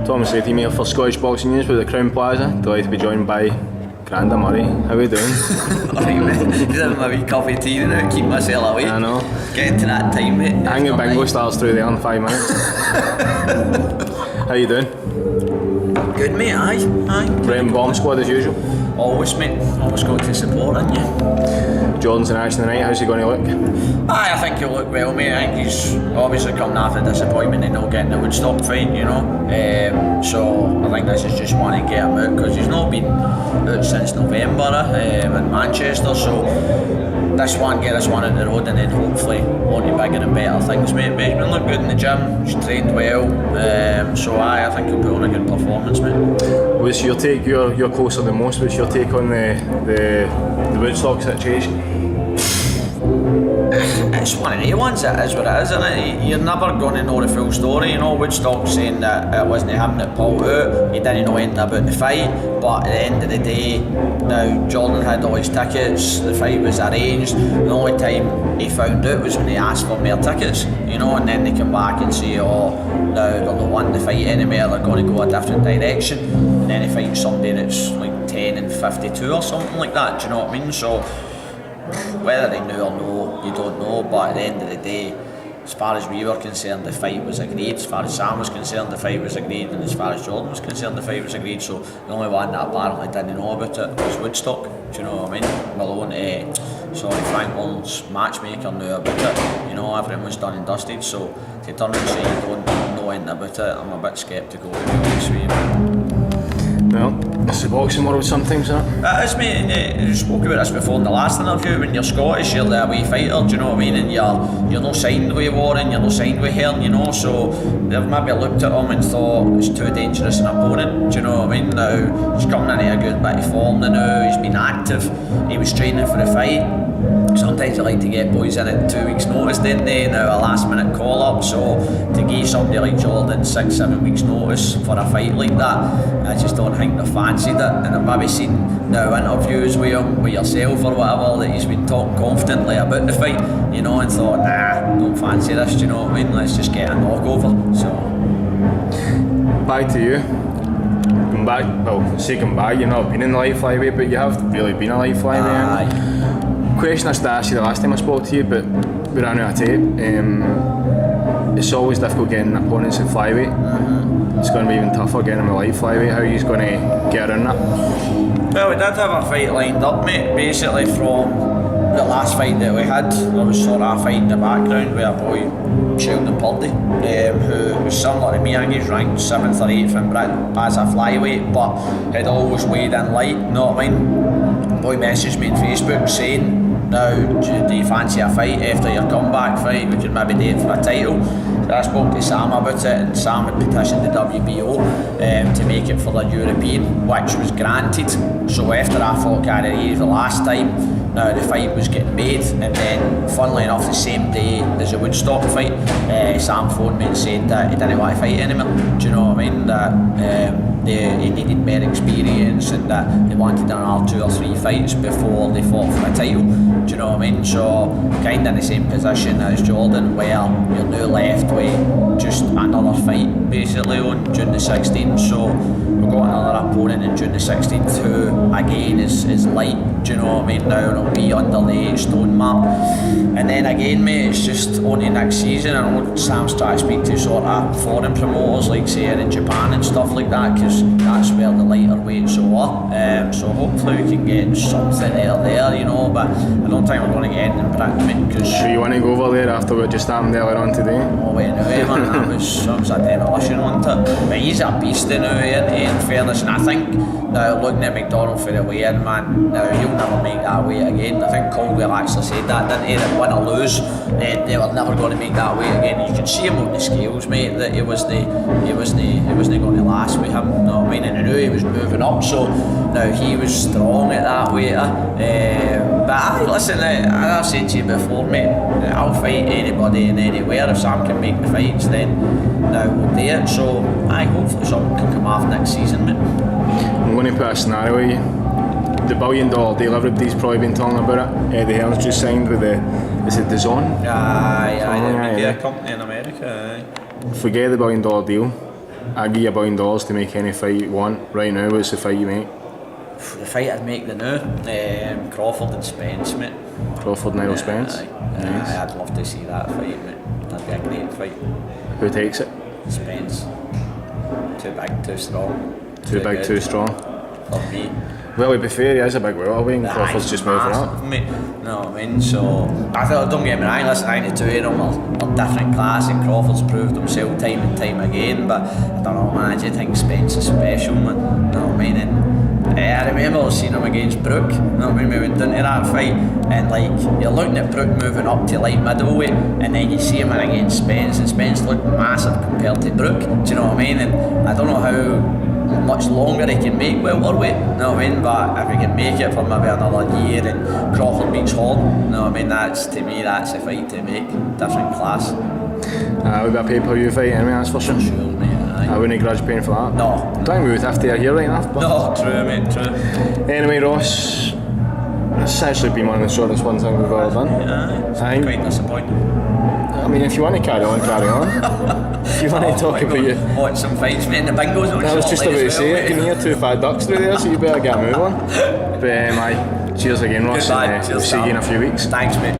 Thomas Latey here for Scottish Boxing News with the Crown Plaza. Delighted to be joined by Granda Murray. How are you doing? Alright mate, just having my wee coffee tea now, keep myself awake. I know. Getting to that time mate. I think the bingo starts through there in 5 minutes. How you doing? Good mate, aye. Brilliant bomb squad as usual. Always mate, always got to support, haven't you? Jordan's in action tonight, how's he going to look? Aye, I think he'll look well mate, I think he's obviously coming after disappointment in not getting the Woodstock fight, you know. So I think this is just one to get him out because he's not been out since November in Manchester, so get this one out the road and then hopefully on to bigger and better things mate. But he's been looking good in the gym, he's trained well, so I think he'll put on a good performance mate. What's your take, you're closer than most, what's your take on the Woodstock situation? It's one of the ones, it is what it is, isn't it? You're never going to know the full story, you know. Woodstock saying that it wasn't him that pulled out, he didn't know anything about the fight, but at the end of the day, now Jordan had all his tickets, the fight was arranged, the only time he found out was when he asked for more tickets, you know, and then they come back and say, oh, now they're not wanting to fight anymore, they're going to go a different direction, and then he fights somebody that's like 10 and 52 or something like that, do you know what I mean? So whether they knew or no, you don't know, but at the end of the day, as far as we were concerned, the fight was agreed. As far as Sam was concerned, the fight was agreed, and as far as Jordan was concerned, the fight was agreed. So the only one that apparently didn't know about it was Woodstock. Do you know what I mean? Malone, Frank Warren's matchmaker knew about it. You know, everything was done and dusted. So to turn and say you don't know anything about it, I'm a bit sceptical to be honest with you. Well, it's the boxing world sometimes, isn't it? It is mate, you spoke about this before in the last interview, when you're Scottish you're the away fighter, do you know what I mean, and you're not signed with Warren, you're not signed with Hearn, you know, so they've maybe looked at him and thought it's too dangerous an opponent, do you know what I mean. Now he's coming into a good bit of form now, he's been active, he was training for the fight. Sometimes you like to get boys in at 2 weeks notice, didn't they? Now a last minute call up, so to give somebody like Jordan 6-7 weeks notice for a fight like that, I just don't think they fancied it. And I've maybe seen now interviews with him, with yourself or whatever, that he's been talking confidently about the fight, you know, and thought, nah, don't fancy this, do you know what I mean, let's just get a knockover. So back to you. Come back, you've not been in the light flyweight, but you have really been a light flyweight. Aye. Question I started to ask you the last time I spoke to you, but we ran out of tape. It's always difficult getting opponents at flyweight. Mm-hmm. It's going to be even tougher getting them at light flyweight. How are you going to get around that? Well, we did have a fight lined up, mate. Basically from the last fight that we had, there was sort of a fight in the background with a boy, Sheldon Purdy, who was similar to me. I think he's ranked 7th or 8th in Britain as a flyweight, but had always weighed in light, you know what I mean? Boy messaged me on Facebook saying, now, do you fancy a fight after your comeback fight? We could maybe do it for a title. So I spoke to Sam about it, and Sam had petitioned the WBO to make it for the European, which was granted. So after I fought Gary the last time, now the fight was getting made, and then funnily enough the same day as the Woodstock fight, Sam phoned me and said that he didn't want to fight anymore. Do you know what I mean? That he needed more experience and that they wanted another 2 or 3 fights before they fought for a title. Do you know what I mean? So kind of in the same position as Jordan, where you're now left with just another fight basically on June the 16th. So we've got another opponent in June the 16th who again is light, do you know what I mean? Now it'll be under the 8 stone mark. And then again mate, it's just only next season. I know Sam's trying to speak to sort of foreign promoters like say in Japan and stuff like that, because that's where the lighter weights are. So hopefully we can get something there, you know, but I don't think we're going to get anything in Britain because... So you want to go over there after what just happened earlier on today? Oh wait, no way man, that was a demolition, wasn't it? But he's a beast now, in fairness, and I think now looking at McDonald for the weigh-in, man, now he'll never make that weight again. I think Caldwell actually said that, didn't he? That win or lose, they were never going to make that weight again. You can see him on the scales, mate, that he wasn't going to last with him, you know what I mean? And I knew he was moving up, so now he was strong at that weight. But listen, I've said to you before, mate, I'll fight anybody and anywhere. If Sam can make the fights, then now we'll do it. So hopefully something can come off next season, mate. I'm going to put a scenario with you. The $1 billion deal, everybody's probably been talking about it. Eddie Hearn's just signed with is it DAZN? Aye, the media company in America. Forget the $1 billion deal. I give you $1 to make any fight you want right now. What's the fight you make? The fight I'd make the new, Crawford and Spence, mate. Crawford and Errol Spence. Nice. I'd love to see that fight, mate. That'd be a great fight. Who takes it? Spence. Too big, too strong. Too big, good too strong. for me. Well, to be fair, he is a big welterweight and Crawford's just moving up. Mate. No, I mean, so I thought, don't get me wrong, listen, I think the two of them are different class, and Crawford's proved himself time and time again, but I don't know, man, I do think Spence is special, man. You know what I mean? And I remember seeing him against Brook, you know what I mean, we went into that fight, and like, you're looking at Brook moving up to light middleweight, and then you see him in against Spence, and Spence looked massive compared to Brook, do you know what I mean? And I don't know how much longer he can make welterweight, you know what I mean? But if he can make it for maybe another year and Crawford beats Horn, you know what I mean? That's, to me, that's a fight to make. Different class. We've got a pay-per-view fight anyway, that's for sure. Sure, mate. Aye. I wouldn't grudge paying for that. No. Don't move with 50 a year right enough. But No, true, mate, true. anyway, Ross, it's actually been one of the shortest ones I think we've ever done. It's Aye. quite disappointing. I mean, if you want to carry on, carry on. If you want to talk about you. Watch some fights, mate, and the bingo's on I was just about to say it, you can hear 2 fat ducks through there, so you better get a move on. But aye, cheers again, Ross, Goodbye. and we'll Cheers, see you in a Sam. few weeks. Thanks, mate.